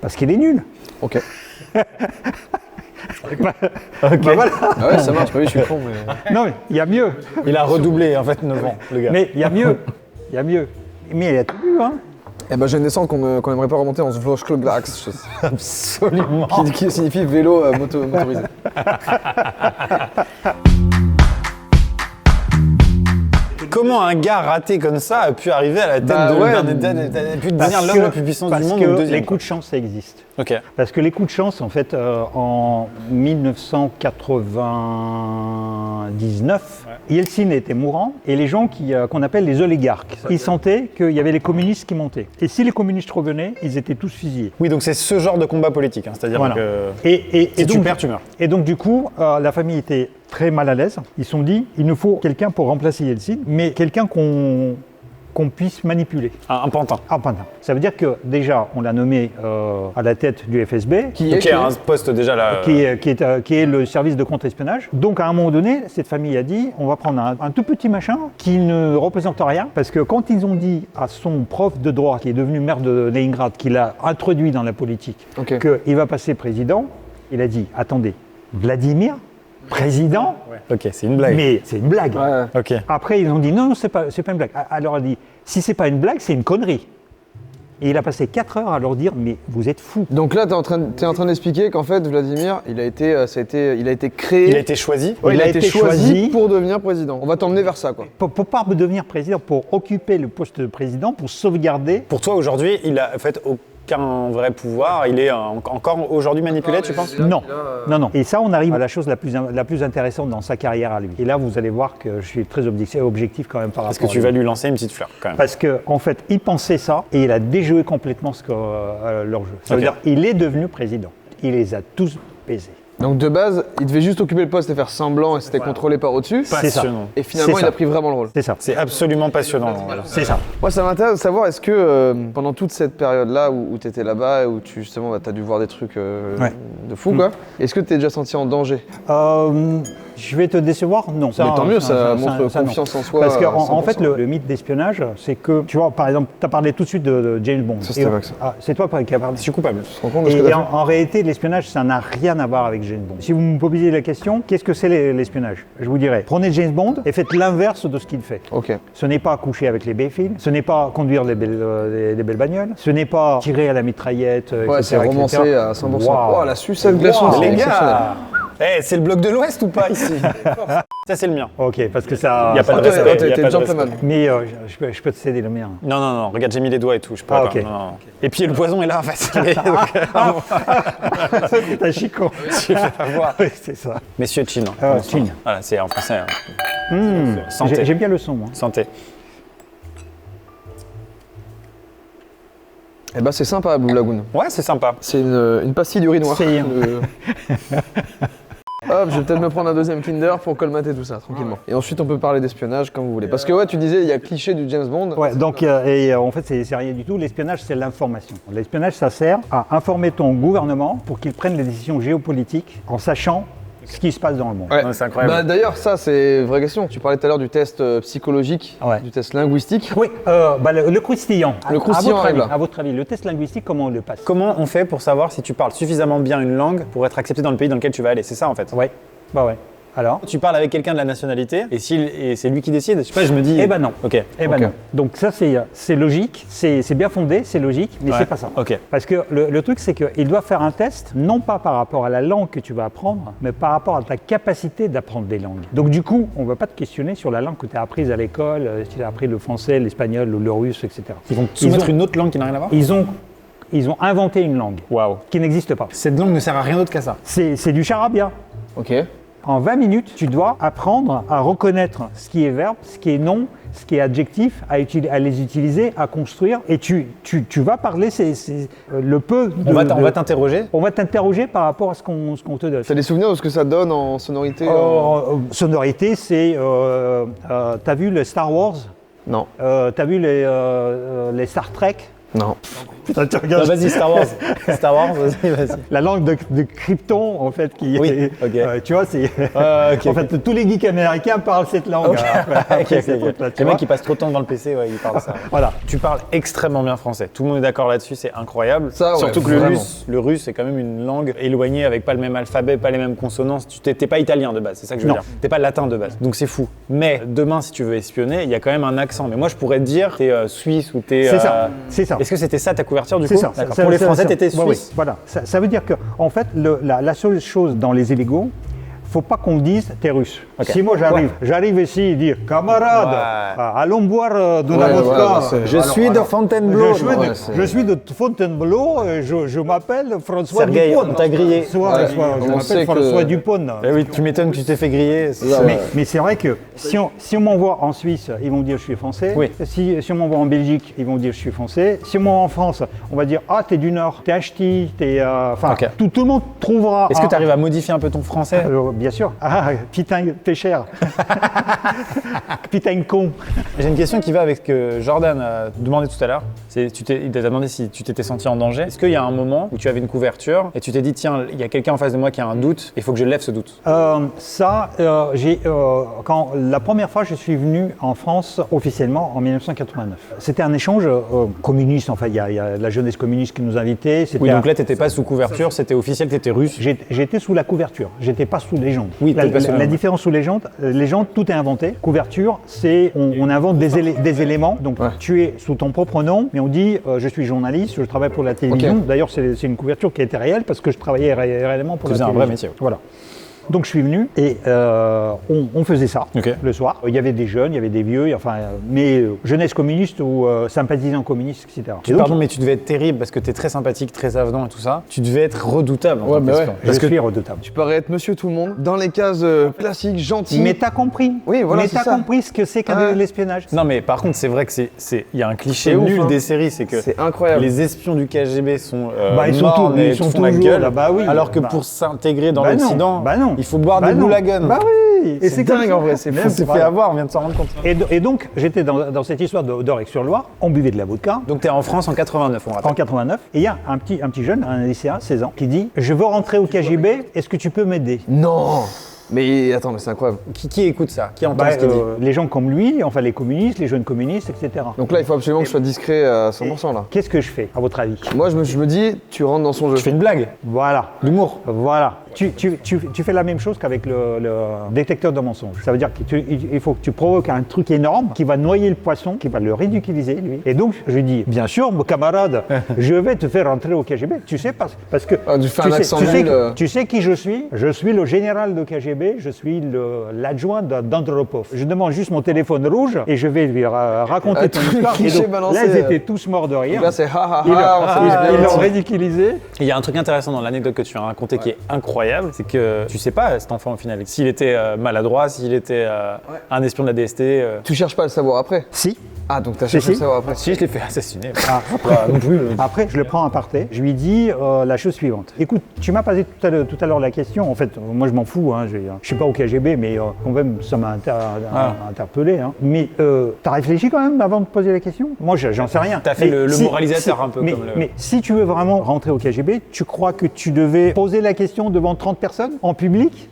Parce qu'il est nul. Ok. Bah voilà. Ah ouais, ça marche. Bah oui, je suis con, mais. Non, mais il y a mieux. Il a redoublé en fait 9 ans, le gars. Mais il y a mieux. Il y a mieux. Mais il a tout vu, hein. Eh ben, j'ai une descente qu'on n'aimerait pas remonter en Svlochkloglax. Absolument. Qui signifie vélo motorisé. comment un gars raté comme ça a pu arriver à la tête Bah de ouais. Bernadette, a pu devenir l'homme le plus puissant du monde Parce ou le que deuxième? les coups de chance, ça existe. Ok. Parce que les coups de chance, en fait, en 1999, Yeltsin était mourant et les gens qu'on appelle les oligarques, ils sentaient qu'il y avait les communistes qui montaient. Et si les communistes revenaient, ils étaient tous fusillés. Oui, donc c'est ce genre de combat politique, hein, c'est-à-dire Voilà. que Et si tu donc, perds, tu meurs. Et donc du coup, la famille était très mal à l'aise. Ils se sont dit, il nous faut quelqu'un pour remplacer Yeltsin, mais quelqu'un qu'on puisse manipuler. Un pantin. Ah, pardon. Ça veut dire que déjà, on l'a nommé à la tête du FSB, Qui Ok, est un poste déjà là. qui est le service de contre-espionnage. Donc à un moment donné, cette famille a dit, on va prendre un tout petit machin qui ne représente rien, parce que quand ils ont dit à son prof de droit, qui est devenu maire de Leningrad, qu'il a introduit dans la politique, Ok. qu'il va passer président, il a dit, attendez, Vladimir, président, Ok, c'est une blague. mais c'est une blague. Ouais. Ok. Après, ils ont dit, non, c'est pas une blague. Alors, il a dit, si c'est pas une blague, c'est une connerie. Et il a passé 4 heures à leur dire, mais vous êtes fous. Donc là, t'es en train d'expliquer qu'en fait, Vladimir, il a été créé. Il a été choisi. Ouais, il a été choisi choisi pour devenir président. On va t'emmener vers ça, quoi. Pour pas devenir président, pour occuper le poste de président, pour sauvegarder. Pour toi, aujourd'hui, il a en fait aucun vrai pouvoir. Il est encore aujourd'hui manipulé, tu penses? Non, non. Et ça, on arrive à la chose la plus intéressante dans sa carrière à lui. Et là, vous allez voir que je suis très objectif quand même par Parce que rapport tu à vas lui. lui lancer une petite fleur, quand même. Parce qu'en fait, il pensait ça et il a déjoué complètement leur jeu. Ça veut Ok. dire qu'il est devenu président. Il les a tous baisés. Donc de base, il devait juste occuper le poste et faire semblant et c'était contrôlé par au-dessus. C'est ça. Passionnant. Et finalement, C'est il a ça. pris vraiment le rôle. C'est ça. C'est absolument passionnant. C'est ça. Moi, ça m'intéresse de savoir, est-ce que pendant toute cette période-là où tu étais là-bas, où tu justement, tu as dû voir des trucs Ouais. de fou, quoi, est-ce que tu t'es déjà senti en danger? Je vais te décevoir, non. Mais tant mieux, ça montre non. confiance en soi. Parce qu'en à 100%. fait, le mythe d'espionnage, c'est que, tu vois, par exemple, tu as parlé tout de suite de James Bond. Ça, c'était Et- Max. Ah, c'est toi qui as parlé. Je suis coupable. Tu te rends compte de ce que Et t'as fait en réalité, l'espionnage, ça n'a rien à voir avec James Bond. Si vous me posez la question, qu'est-ce que c'est l'espionnage? Je vous dirais, prenez James Bond et faites l'inverse de ce qu'il fait. Ok. Ce n'est pas coucher avec les belles-filles, ce n'est pas conduire des belles bagnoles, ce n'est pas tirer à la mitraillette, Ouais, etc., c'est romancé etc. à 100%. Waouh. Oh, la sucette glaçon, Waouh, c'est Les exceptionnel. gars, c'est le bloc de l'Ouest ou pas ici? Ça, c'est le mien. Ok, parce que ça... Il y a pas Ah, de toi, respect, toi, il y a t'es pas de gentleman. respect. Mais je peux te céder le mien. Non, non, non, regarde, j'ai mis les doigts et tout. Je peux Ah, pas. ok. Non, non. Et puis le poison est là, en fait. C'est un chicot. Je vais pas voir. Oui, c'est ça. Messieurs Chin. Chin. Voilà, c'est en français. Santé. J'aime bien le son, moi. Santé. Eh ben, c'est sympa, Blue Lagoon. Ouais, c'est sympa. C'est une pastille d'urinoir. C'est- Hop, je vais peut-être me prendre un deuxième Kinder pour colmater tout ça, tranquillement. Et ensuite, on peut parler d'espionnage comme vous voulez. Parce que, ouais, tu disais, il y a le cliché du James Bond. Ouais, donc, en fait, c'est rien du tout. L'espionnage, c'est l'information. L'espionnage, ça sert à informer ton gouvernement pour qu'il prenne les décisions géopolitiques en sachant ce qui se passe dans le monde. Ouais. Ouais, c'est incroyable. Bah, d'ailleurs, ça, c'est une vraie question. Tu parlais tout à l'heure du test psychologique, Ouais. du test linguistique. Oui, le croustillant. Le croustillant à votre arrive avis, là. à votre avis, le test linguistique, comment on le passe? Comment on fait pour savoir si tu parles suffisamment bien une langue pour être accepté dans le pays dans lequel tu vas aller? C'est ça, en fait. Ouais, bah ouais. Alors? Tu parles avec quelqu'un de la nationalité et c'est lui qui décide. Je sais pas, je me dis. Eh ben non. Ok. Eh ben Ok. non. Donc ça, c'est logique, c'est bien fondé, c'est logique, mais Ouais. c'est pas ça. Ok. Parce que le truc, c'est qu'il doit faire un test, non pas par rapport à la langue que tu vas apprendre, mais par rapport à ta capacité d'apprendre des langues. Donc du coup, on ne va pas te questionner sur la langue que tu as apprise à l'école, si tu as appris le français, l'espagnol, le russe, etc. Ils vont soumettre une autre langue qui n'a rien à voir? Ils ont inventé une langue Waouh. qui n'existe pas. Cette langue ne sert à rien d'autre qu'à ça. C'est du charabia. Ok. En 20 minutes, tu dois apprendre à reconnaître ce qui est verbe, ce qui est nom, ce qui est adjectif, à les utiliser, à construire. Et tu vas parler le peu de... On va t'interroger. On va t'interroger par rapport à ce qu'on te donne. T'as des souvenirs de ce que ça donne en sonorité Sonorité, c'est... t'as vu les Star Wars? Non. T'as vu les Star Trek? Non. Putain, tu Bah, regardes vas-y, Star Wars. Star Wars, vas-y. la langue de Krypton, en fait, qui Oui, est... ok. tu vois, c'est... Ok, en ok. fait, tous les geeks américains parlent cette langue. Ok. Après, Ok, ces ok. trucs-là, tu Les vois. mecs qui passent trop de temps devant le PC, ouais, ils parlent ça. Voilà. Tu parles extrêmement bien français. Tout le monde est d'accord là-dessus, c'est incroyable. Ça, ouais, Surtout que vraiment. le russe, c'est quand même une langue éloignée avec pas le même alphabet, pas les mêmes consonances. Tu t'es pas italien de base, c'est ça que je veux Non. dire. T'es pas latin de base. Donc c'est fou. Mais demain, si tu veux espionner, il y a quand même un accent. Mais moi, je pourrais te dire, t'es suisse ou t'es. C'est ça, c'est ça. Est-ce que c'était ça ta couverture du C'est coup? ça. D'accord. Ça- Pour les ça- Français, ça- t'étais ouais, suisse. oui, voilà. Ça veut dire que, en fait, la seule chose dans les illégaux, faut pas qu'on me dise t'es russe. Ok. Si moi j'arrive ici et dire camarade, Ouais. allons boire de la Ouais, vodka. voilà, c'est- Je suis de Fontainebleau. Je suis de Fontainebleau, je m'appelle François Sergueï, Dupont. on t'a grillé. Je on m'appelle sait François que- Dupont. Eh oui, tu m'étonnes que tu t'es fait griller. Mais c'est vrai que si on m'envoie en Suisse, ils vont dire je suis français. Oui. Si on m'envoie en Belgique, ils vont dire je suis français. Si on m'envoie en France, on va dire ah t'es du Nord, t'es ch'ti, enfin Ok. tout le monde trouvera. Est-ce que tu arrives à modifier un peu ton français? Bien sûr. Ah putain t'es cher. Putain con. J'ai une question qui va avec ce que Jordan a demandé tout à l'heure. Il t'a demandé si tu t'étais senti en danger. Est-ce qu'il y a un moment où tu avais une couverture et tu t'es dit tiens, il y a quelqu'un en face de moi qui a un doute, il faut que je lève ce doute? Quand la première fois je suis venu en France officiellement en 1989. C'était un échange communiste, enfin il y a la jeunesse communiste qui nous invitait. Oui, donc là, t'étais pas sous couverture, c'était officiel que t'étais russe. J'étais sous la couverture, j'étais pas sous légende. Oui, la, t'étais pas sous la légende. différence sous légende, tout est inventé. Couverture, c'est on invente des éléments. Donc tu es sous ton propre nom, mais on dit je suis journaliste, je travaille pour la télévision. Ok. D'ailleurs, c'est une couverture qui était réelle parce que je travaillais réellement pour Tu la faisais un télévision. vrai métier. Voilà. Donc je suis venu et on faisait ça Ok. le soir. Il y avait des jeunes, il y avait des vieux, mais jeunesse communiste ou sympathisants communistes, etc. Et donc, Pardon, mais tu devais être terrible parce que t'es très sympathique, très avenant et tout ça. Tu devais être redoutable. en tant bah qu'espion. je suis redoutable. Tu parais être monsieur tout le monde, dans les cases classiques, gentils. Mais t'as compris. Oui, voilà, Mais c'est t'as ça. compris ce que c'est que Ah. l'espionnage. Non, mais par contre, c'est vrai que il y a un cliché C'est ouf, nul hein. des séries, c'est que C'est incroyable. les espions du KGB sont Ils sont morts, ils ils sont font la toujours gueule, là, bah oui. alors que Bah. pour s'intégrer dans Bah non, l'Occident, bah non. il faut boire Bah des non. Goulagon. Bah oui. Et C'est comme dingue ça. en vrai, c'est fou. On s'est fait Voilà. avoir, on vient de s'en rendre compte. Et donc j'étais dans cette histoire d'Orec-sur-Loire. On buvait de la vodka. Donc t'es en France en 89, on rappelle. En 89, et il y a un petit jeune, un lycéen, 16 ans, qui dit « Je veux rentrer au KGB, est-ce que tu peux m'aider ?» Non. Mais attends, mais c'est incroyable. Qui écoute ça? Qui entend ce qu'il dit? Les gens comme lui, enfin les communistes, les jeunes communistes, etc. Donc là, il faut absolument que je sois discret à 100% là. Qu'est-ce que je fais, à votre avis? Moi, je me dis, tu rentres dans son jeu. Tu fais une blague? Voilà. L'humour? Voilà. Tu fais la même chose qu'avec le détecteur de mensonges. Ça veut dire qu'il faut que tu provoques un truc énorme qui va noyer le poisson, qui va le ridiculiser, lui. Et donc, je lui dis, bien sûr, mon camarade, je vais te faire rentrer au KGB. Tu sais, parce que... Ah, tu fais un accent tu sais, nul, tu sais qui je suis? Je suis le général de KGB, je suis l'adjoint d'Andropov. Je demande juste mon téléphone rouge et je vais lui raconter ton tous les histoire. Et clichés donc, balancés. là, ils étaient tous morts de rire. Donc là, c'est ha ha Ils ha, on s'amuse bien. ils l'ont là-dessus. ridiculisé. Il y a un truc intéressant dans l'anecdote que tu as raconté qui est incroyable, c'est que tu sais pas cet enfant au final, s'il était maladroit, s'il était un espion de la DST. Tu cherches pas à le savoir après. Si. Ah, donc t'as cherché à si. le savoir après. Si je l'ai fait assassiner. Après, après, je le prends à parté. Je lui dis la chose suivante. Écoute, tu m'as posé tout à l'heure la question. En fait, moi, je m'en fous. Hein, je suis pas au KGB, mais quand même, ça m'a interpellé. Hein. Mais t'as réfléchi quand même avant de poser la question? Moi, j'en sais rien. T'as fait Mais le moralisateur un peu mais, comme le... Mais si tu veux vraiment rentrer au KGB, tu crois que tu devais poser la question devant 30 personnes en public?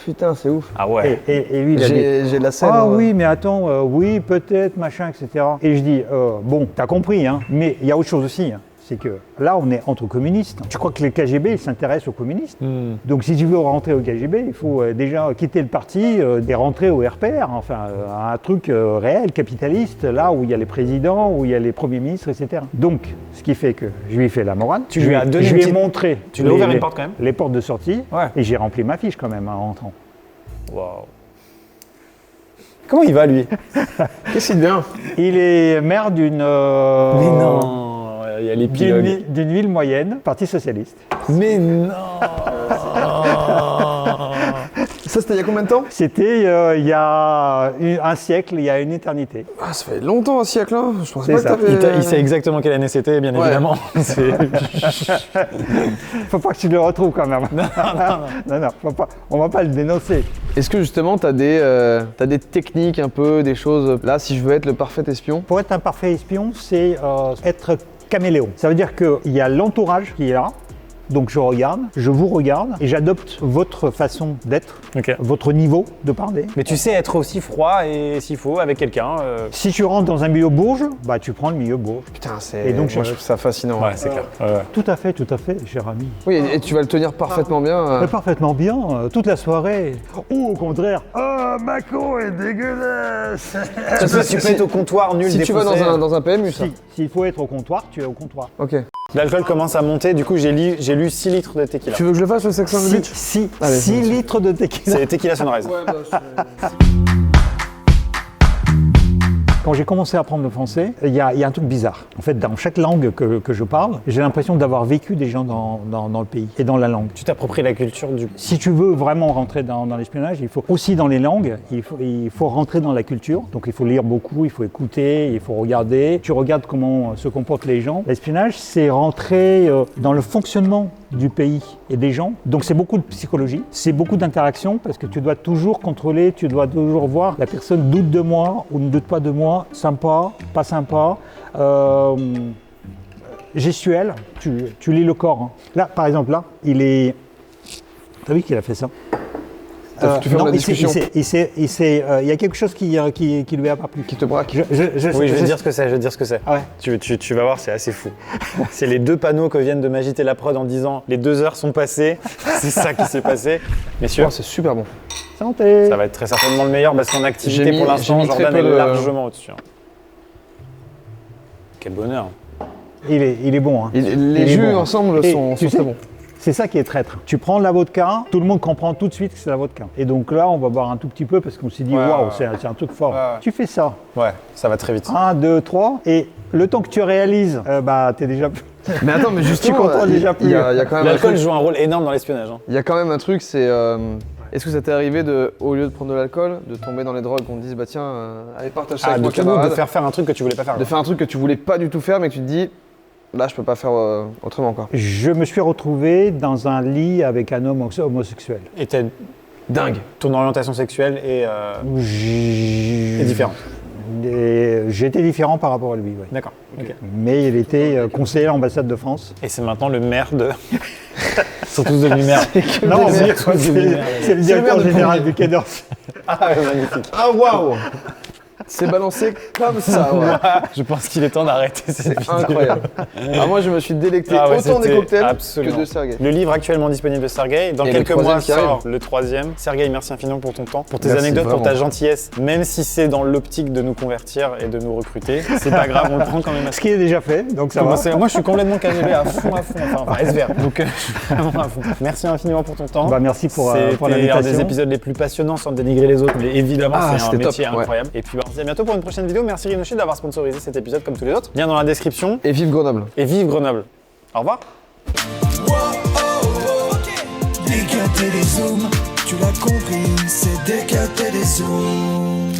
Putain, c'est ouf. Ah ouais. Et lui, il a dit, J'ai la scène. ah oui, mais attends, oui, peut-être, machin, etc. Et je dis, bon, t'as compris, hein, mais il y a autre chose aussi. Hein. C'est que là, on est entre communistes. Tu crois que le KGB, il s'intéresse aux communistes? Donc, si tu veux rentrer au KGB, il faut déjà quitter le parti et rentrer au RPR, enfin, un truc réel, capitaliste, là où il y a les présidents, où il y a les premiers ministres, etc. Donc, ce qui fait que je lui ai fait la morale. Tu lui as donné je une lui ai petite- montré. Tu lui as ouvert les- une porte quand même? Les portes de sortie. Ouais. Et j'ai rempli ma fiche quand même en rentrant. Waouh. Comment il va lui? Qu'est-ce qu'il devient? Il est maire d'une. Mais non. Il y a l'épilogue. D'une ville moyenne, Parti socialiste. Mais non. Ça, c'était il y a combien de temps? C'était il y a un siècle, il y a une éternité. Ah, ça fait longtemps, un siècle, hein. Je pensais C'est pas que ça. t'avais... Il sait exactement quelle année c'était, bien Ouais. évidemment. C'est- Faut pas que tu le retrouves quand même. Non, faut pas, on va pas le dénoncer. Est-ce que justement, t'as des techniques un peu, des choses... Là, si je veux être le parfait espion, Pour être un parfait espion, c'est être caméléon. Ça veut dire qu'il y a l'entourage qui est là. Donc je regarde, je vous regarde et j'adopte votre façon d'être, Ok. votre niveau de parler. Mais tu sais être aussi froid et s'il faut avec quelqu'un. Si tu rentres dans un milieu bourge, bah tu prends le milieu bourge. putain, c'est... Et donc, moi, je- je trouve ça fascinant. Ouais, c'est clair. Ouais. Tout à fait, cher ami. Oui, et tu vas le tenir parfaitement bien. Mais parfaitement bien, toute la soirée. Ou au contraire, oh, Mako est dégueulasse. Tu peux être au comptoir nul Si tu vas défaussé. dans un PMU, ça. S'il faut être au comptoir, tu es au comptoir. Ok. L'alcool commence à monter, du coup j'ai lu 6 litres de tequila. Tu veux que je le fasse le Sex and the Beach? 6 Allez, c'est parti. litres de tequila. C'est tequila sunrise. Quand j'ai commencé à apprendre le français, il y a un truc bizarre. En fait, dans chaque langue que je parle, j'ai l'impression d'avoir vécu des gens dans le pays et dans la langue. Tu t'appropries la culture du... Si tu veux vraiment rentrer dans l'espionnage, il faut aussi dans les langues, il faut rentrer dans la culture. Donc il faut lire beaucoup, il faut écouter, il faut regarder. Tu regardes comment se comportent les gens. L'espionnage, c'est rentrer dans le fonctionnement du pays et des gens. Donc c'est beaucoup de psychologie, c'est beaucoup d'interaction parce que tu dois toujours contrôler, tu dois toujours voir la personne doute de moi ou ne doute pas de moi, sympa, pas sympa. Gestuelle, tu lis le corps. Hein. Là, par exemple, là, il est... T'as vu qu'il a fait ça? Tu fermes la discussion. Il y a quelque chose qui lui a pas plu. Qui te braque. Oui, je vais dire ce que c'est, Ah ouais. Tu vas voir, c'est assez fou. C'est les 2 panneaux que viennent de m'agiter la prod en disant les 2 heures sont passées. C'est ça qui s'est passé. Messieurs, Oh, c'est super bon. Santé. ça va être très certainement le meilleur parce qu'en activité J'ai mis- pour l'instant, j'ai mis très Jordan peu est de- largement au-dessus. Hein. Quel bonheur. Il est bon. Hein. Les Il est jus bon. ensemble Et sont tu sais, très bons. C'est ça qui est traître. Tu prends la vodka, tout le monde comprend tout de suite que c'est la vodka. Et donc là, on va boire un tout petit peu parce qu'on s'est dit, Ouais, waouh, ouais. c'est un truc fort. Ouais, ouais. Tu fais ça, Ouais, ça va très vite. 1, 2, 3, et le temps que tu réalises, t'es déjà... Mais attends, mais justement, contrôles déjà il y a plus. quand même un L'alcool truc. joue un rôle énorme dans l'espionnage. Hein. Il y a quand même un truc, c'est est-ce que ça t'est arrivé au lieu de prendre de l'alcool, de tomber dans les drogues, qu'on te dise bah tiens, allez partage ça avec de moi tout camarade, de faire un truc que tu voulais pas faire. de faire un truc que tu voulais pas du tout faire, mais que tu te dis là je peux pas faire autrement quoi. Je me suis retrouvé dans un lit avec un homme homosexuel. Et Dingue. ton orientation sexuelle est différente. J'étais différent par rapport à lui, oui. D'accord. Ok. Mais il était conseiller à l'ambassade de France. Et c'est maintenant le maire de. Ils sont tous devenus maires. Non, c'est- c'est le directeur maire de général Pouilly. du Quai d'Orsay. Ah, magnifique. Ah waouh. C'est balancé comme ça, ouais. Je pense qu'il est temps d'arrêter cette vidéo. Incroyable. Ah, moi je me suis délecté Ah ouais, autant des c'était cocktails absolument. que de Sergei. Le livre actuellement disponible de Sergei. Dans Et le quelques troisième mois qui arrive. sort le 3e. Sergei, merci infiniment pour ton temps, pour tes Merci, anecdotes, pour ta vraiment. gentillesse. Même si c'est dans l'optique de nous convertir et de nous recruter, c'est pas grave, on le prend quand même. Ce qui est déjà fait, donc ça va. Moi, je suis complètement KGB à fond, enfin SVR. Donc, je suis vraiment à fond. Merci infiniment pour ton temps. Bah, merci pour C'était un des l'invitation. épisodes les plus passionnants sans dénigrer les autres, mais évidemment, Ah, c'est un c'était métier top, ouais. incroyable. Et puis, on se dit à bientôt pour une prochaine vidéo. Merci Rinoché d'avoir sponsorisé cet épisode comme tous les autres. Lien dans la description. Et vive Grenoble. Et vive Grenoble. Au revoir. Décapter les zooms, tu l'as compris, c'est décapter les zooms.